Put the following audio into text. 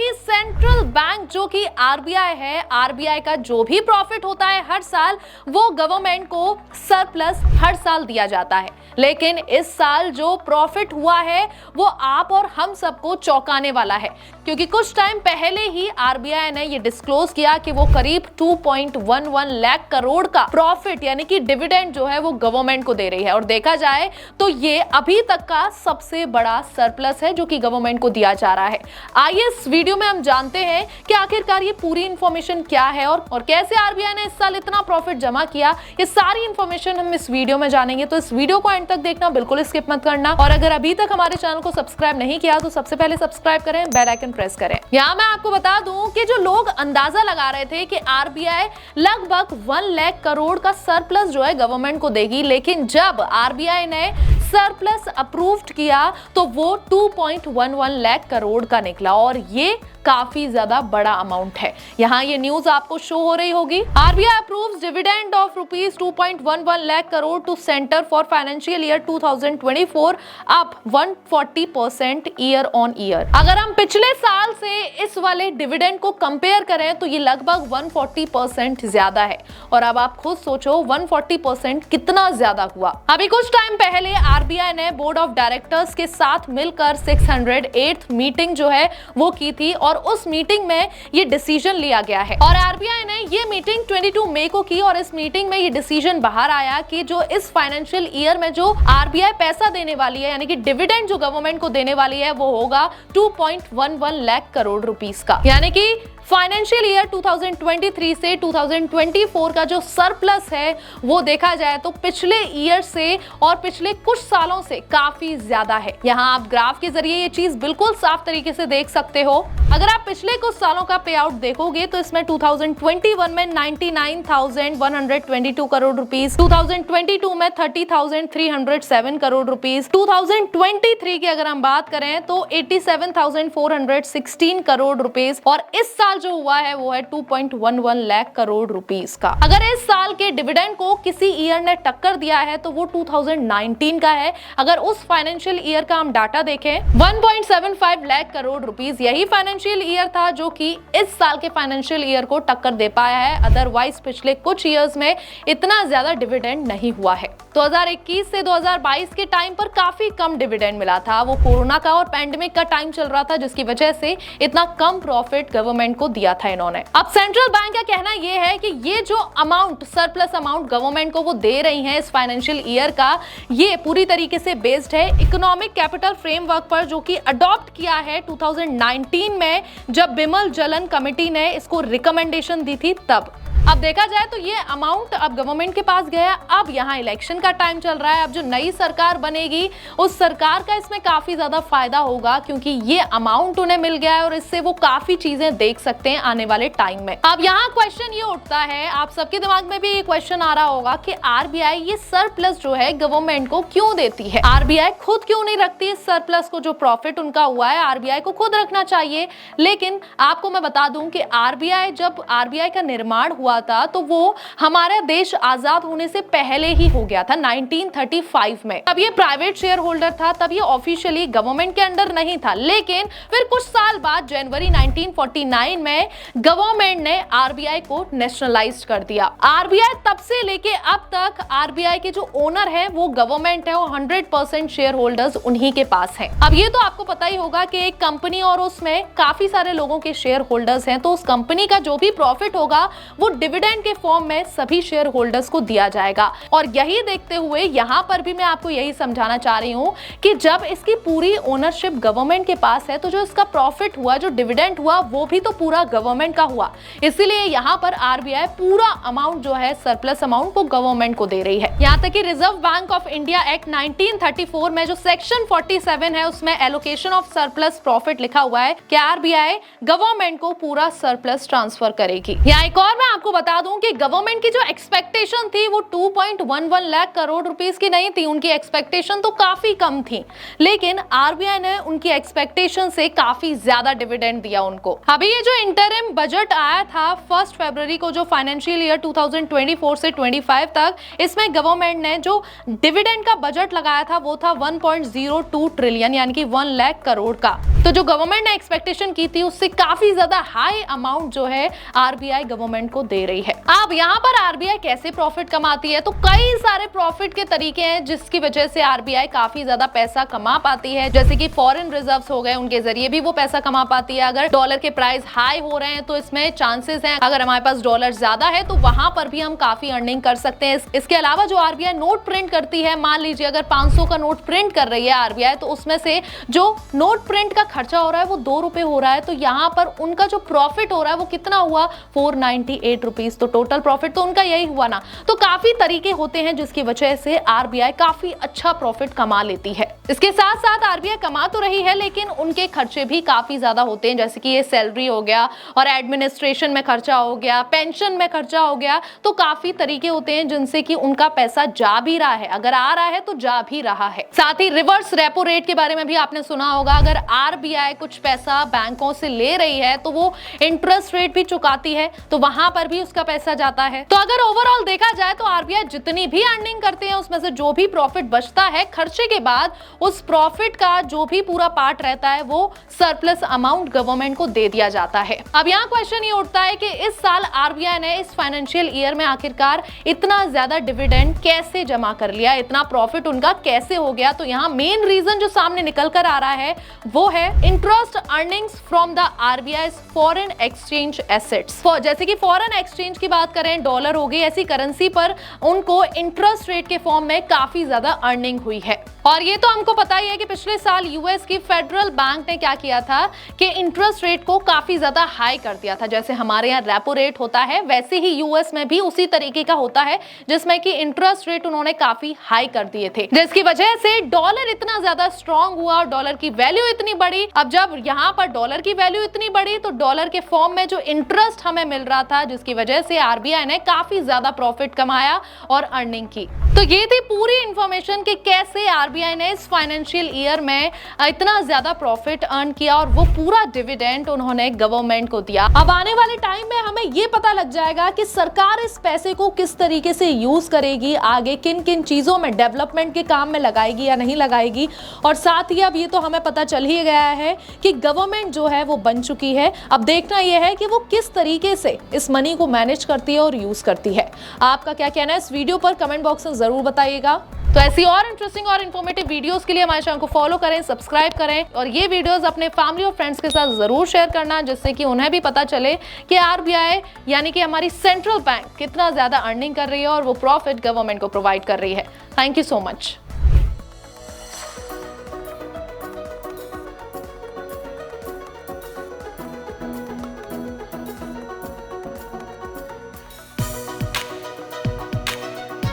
कि central bank जो कि आरबीआई है, आरबीआई का जो भी प्रॉफिट होता है हर साल वो गवर्नमेंट को सरप्लस हर साल दिया जाता है। लेकिन इस साल जो प्रॉफिट हुआ है वो आप और हम सबको चौंकाने वाला है, क्योंकि कुछ टाइम पहले ही आरबीआई ने ये डिस्क्लोज किया कि वो करीब 2.11 लाख करोड़ का प्रॉफिट यानी कि डिविडेंड जो है वो गवर्नमेंट को दे रही है। और देखा जाए तो ये अभी तक का सबसे बड़ा सरप्लस है जो कि गवर्नमेंट को दिया जा रहा है। आइए इस वीडियो में हम जानते हैं कि आखिरकार ये पूरी इंफॉर्मेशन क्या है और कैसे आरबीआई ने इस साल इतना प्रॉफिट जमा किया। ये सारी इंफॉर्मेशन हम इस वीडियो में जानेंगे, तो इस वीडियो को एंड तक देखना, बिल्कुल स्किप मत करना। और अगर अभी तक हमारे चैनल को सब्सक्राइब नहीं किया तो सबसे पहले सब्सक्राइब करें, बेल आइकन प्रेस करें। यहाँ मैं आपको बता दूं कि जो लोग अंदाजा लगा रहे थे कि आरबीआई लगभग 1 लाख करोड़ का सरप्लस जो है गवर्नमेंट को देगी, लेकिन जब आरबीआई ने सरप्लस अप्रूव्ड किया तो वो 2.11 लाख करोड़ का निकला और ये काफी ज्यादा बड़ा अमाउंट है। यहाँ ये न्यूज आपको शो हो रही होगी। RBI approves dividend of rupees 2.11 lakh crore to centre for financial year 2024 up 140% year on year. अगर हम पिछले साल से इस वाले डिविडेंड को कंपेयर करें तो ये लगभग 140% ज्यादा है। और अब आप खुद सोचो 140% कितना ज्यादा हुआ। अभी कुछ टाइम पहले आरबीआई ने बोर्ड ऑफ डायरेक्टर्स के साथ मिलकर 608th मीटिंग जो है वो की थी और उस मीटिंग में ये डिसीजन लिया गया है। और आरबीआई ने ये मीटिंग 22 मई को की और इस मीटिंग में ये डिसीजन बाहर आया कि जो इस फाइनेंशियल ईयर में जो आरबीआई पैसा देने वाली है यानी कि डिविडेंड जो गवर्नमेंट को देने वाली है वो होगा 2.11 लाख करोड़ रुपीस का। यानी कि फाइनेंशियल ईयर 2023 से 2024 का जो सरप्लस है वो देखा जाए तो पिछले ईयर से और पिछले कुछ सालों से काफी ज्यादा है। यहाँ आप ग्राफ के जरिए ये चीज बिल्कुल साफ तरीके से देख सकते हो। अगर आप पिछले कुछ सालों का पे आउट देखोगे तो इसमें 2021 में 99,122 करोड़ रुपीस, 2022 में 30,307 करोड़ रुपीस, 2023 की अगर हम बात करें तो 87,416 करोड़ रुपीस और इस साल जो हुआ है वो है 2.11 लाख करोड़ रुपीस का। अगर इस साल के डिविडेंड को किसी ईयर ने टक्कर दिया है तो वो 2019 का है। अगर उस फाइनेंशियल ईयर का हम डाटा देखें 1.75 लाख करोड़ रुपीस यही फाइनेंशियल ईयर था जो कि इस साल के फाइनेंशियल ईयर को टक्कर दे पाया है। अदरवाइज पिछले कुछ ईयर्स में इतना ज्यादा डिविडेंड नहीं हुआ है। 2021 से 2022 के टाइम पर काफी कम डिविडेंड मिला था। वो कोरोना का और पैंडेमिक का टाइम चल रहा था जिसकी वजह से इतना कम प्रॉफिट गवर्नमेंट को दिया था इन्होंने। अब सेंट्रल बैंक का कहना ये है कि ये जो अमाउंट सरप्लस अमाउंट गवर्नमेंट को वो दे रही है इस फाइनेंशियल ईयर का, ये पूरी तरीके से बेस्ड है इकोनॉमिक कैपिटल फ्रेमवर्क पर जो कि अडॉप्ट किया है 2019 में जब बिमल जलन कमेटी ने इसको रिकमेंडेशन दी थी तब। अब देखा जाए तो ये अमाउंट अब गवर्नमेंट के पास गया। अब यहाँ इलेक्शन का टाइम चल रहा है। अब जो नई सरकार बनेगी उस सरकार का इसमें काफी ज्यादा फायदा होगा क्योंकि ये अमाउंट उन्हें मिल गया है और इससे वो काफी चीजें देख सकते हैं आने वाले टाइम में। अब यहाँ क्वेश्चन ये उठता है, आप सबके दिमाग में भी ये क्वेश्चन आ रहा होगा कि आरबीआई ये सरप्लस जो है गवर्नमेंट को क्यों देती है? आरबीआई खुद क्यों नहीं रखती इस सरप्लस को? जो प्रॉफिट उनका हुआ है आरबीआई को खुद रखना चाहिए। लेकिन आपको मैं बता दूं कि आरबीआई जब आरबीआई का निर्माण हुआ था तो वो हमारा देश आजाद होने से पहले ही हो गया था 1935 में। तब ये प्राइवेट शेयर होल्डर था, तब ये ऑफिशियली गवर्नमेंट के अंडर नहीं था। लेकिन फिर कुछ साल बाद जनवरी 1949 में गवर्नमेंट ने आरबीआई को नेशनलाइज कर दिया। आरबीआई तब से लेके अब तक आरबीआई के जो ओनर है वो गवर्नमेंट है और 100% शेयर होल्डर्स उन्हीं के पास है। अब ये तो आपको पता ही होगा कि एक कंपनी और उसमें काफी सारे लोगों के शेयर होल्डर्स हैं, तो उस कंपनी का जो भी प्रॉफिट होगा वो डिविडेंड के फॉर्म में सभी शेयर होल्डर्स को दिया जाएगा। और यही देखते हुए यहाँ पर भी मैं आपको यही समझाना चाह रही हूँ कि जब इसकी पूरी ओनरशिप गवर्नमेंट के पास है तो जो इसका प्रॉफिट हुआ, जो डिविडेंड हुआ, वो भी तो पूरा गवर्नमेंट का हुआ। इसीलिए यहाँ पर आरबीआई पूरा अमाउंट जो है सरप्लस अमाउंट वो गवर्नमेंट को दे रही है। यहाँ तक कि reserve bank of India act 1934 में जो सेक्शन 47 है उसमें एलोकेशन ऑफ सरप्लस प्रॉफिट लिखा हुआ है कि आरबीआई गवर्नमेंट को पूरा सरप्लस ट्रांसफर करेगी। यहाँ एक और मैं आपको बता दूं कि गवर्नमेंट की जो एक्सपेक्टेशन थी वो 2.11 लाख करोड़ रुपीस की नहीं थी, उनकी एक्सपेक्टेशन तो काफी कम थी, लेकिन आरबीआई ने उनकी एक्सपेक्टेशन से काफी ज्यादा डिविडेंड दिया उनको। अभी ये जो इंटरिम बजट आया था 1 फरवरी को, जो फाइनेंशियल ईयर 2024 से 25 तक, इसमें गवर्नमेंट ने जो डिविडेंड का बजट लगाया था वो था 1.02 ट्रिलियन यानी कि 1 लाख करोड़ का। तो जो गवर्नमेंट ने एक्सपेक्टेशन की थी उससे काफी ज्यादा हाई अमाउंट जो है आरबीआई गवर्नमेंट को दे रही है। अब यहाँ पर आरबीआई कैसे प्रॉफिट कमाती है, तो कई सारे प्रॉफिट के तरीके हैं जिसकी वजह से आरबीआई काफी ज्यादा पैसा कमा पाती है। जैसे कि फॉरेन रिजर्व्स हो गए, उनके जरिए भी वो पैसा कमा पाती है। अगर डॉलर के प्राइस हाई हो रहे हैं तो इसमें चांसेस हैं, अगर हमारे पास डॉलर ज्यादा है तो वहां पर भी हम काफी अर्निंग कर सकते हैं। इसके अलावा जो आरबीआई नोट प्रिंट करती है, मान लीजिए अगर 500 का नोट प्रिंट कर रही है आरबीआई, तो उसमें से जो नोट प्रिंट का खर्चा हो रहा है वो 2 रुपए हो रहा है, तो यहाँ पर उनका जो प्रॉफिट हो रहा है वो कितना हुआ, 498 रुपीज। तो टोटल प्रॉफिट तो उनका यही हुआ ना। तो काफी तरीके होते हैं जिसकी वजह से आरबीआई काफी अच्छा प्रॉफिट कमा लेती है। इसके साथ साथ आरबीआई कमा तो रही है लेकिन उनके खर्चे भी काफी ज्यादा होते हैं, जैसे कि ये सैलरी हो गया और एडमिनिस्ट्रेशन में खर्चा हो गया, पेंशन में खर्चा हो गया। तो काफी तरीके होते हैं जिनसे कि उनका पैसा जा भी रहा है, अगर आ रहा है तो जा भी रहा है। साथ ही रिवर्स रेपो रेट के बारे में भी आपने सुना होगा। अगर आरबीआई कुछ पैसा बैंकों से ले रही है तो वो इंटरेस्ट रेट भी चुकाती है, तो वहां पर भी उसका पैसा जाता है। तो अगर ओवरऑल देखा जाए तो आरबीआई जितनी भी अर्निंग करते हैं उसमें से जो भी प्रॉफिट बचता है खर्चे के बाद, उस प्रॉफिट का जो भी पूरा पार्ट रहता है वो सरप्लस अमाउंट गवर्नमेंट को दे दिया जाता है। अब यहाँ क्वेश्चन ये उठता है कि इस साल आरबीआई ने इस फाइनेंशियल ईयर में आखिरकार इतना ज्यादा डिविडेंड कैसे जमा कर लिया, इतना प्रॉफिट उनका कैसे हो गया। तो यहाँ मेन रीजन जो सामने निकल कर आ रहा है वो है interest earnings from the RBI foreign exchange assets. जैसे कि फॉरेन एक्सचेंज की बात करें, डॉलर हो गई, ऐसी करेंसी पर उनको इंटरेस्ट रेट के फॉर्म में काफी ज्यादा अर्निंग हुई है। और ये तो हमको पता ही है कि पिछले साल यूएस की फेडरल बैंक ने क्या किया था कि इंटरेस्ट रेट को काफी ज्यादा हाई कर दिया था। जैसे हमारे यहाँ रेपो रेट होता है वैसे ही यूएस में भी उसी तरीके का होता है, जिसमें कि इंटरेस्ट रेट उन्होंने काफी हाई कर दिए थे, जिसकी वजह से डॉलर इतना ज्यादा स्ट्रांग हुआ और डॉलर की वैल्यू इतनी बढ़ी। अब जब यहाँ पर डॉलर की वैल्यू इतनी बढ़ी तो डॉलर के फॉर्म में जो इंटरेस्ट हमें मिल रहा था, जिसकी वजह से आरबीआई ने काफी ज्यादा प्रॉफिट कमाया और अर्निंग की। तो ये थी पूरी इंफॉर्मेशन कि कैसे आरबीआई ने इस फाइनेंशियल ईयर में इतना ज्यादा प्रॉफिट अर्न किया और वो पूरा डिविडेंड उन्होंने गवर्नमेंट को दिया। अब आने वाले टाइम में हमें ये पता लग जाएगा कि सरकार इस पैसे को किस तरीके से यूज करेगी, आगे किन किन चीजों में, डेवलपमेंट के काम में लगाएगी या नहीं लगाएगी। और साथ ही अब ये तो हमें पता चल ही गया है कि गवर्नमेंट जो है वो बन चुकी है। अब देखना यह है कि वो किस तरीके से इस मनी को मैनेज करती है और यूज करती है। आपका क्या कहना है इस वीडियो पर कमेंट बॉक्स में जरूर बताइएगा। तो ऐसी और इंटरेस्टिंग और इन्फॉर्मेटिव वीडियोस के लिए हमारे चैनल को फॉलो करें, सब्सक्राइब करें और ये वीडियोस अपने फैमिली और फ्रेंड्स के साथ जरूर शेयर करना, जिससे कि उन्हें भी पता चले कि आरबीआई यानी कि हमारी सेंट्रल बैंक कितना ज्यादा अर्निंग कर रही है और वो प्रॉफिट गवर्नमेंट को प्रोवाइड कर रही है। Thank you so much.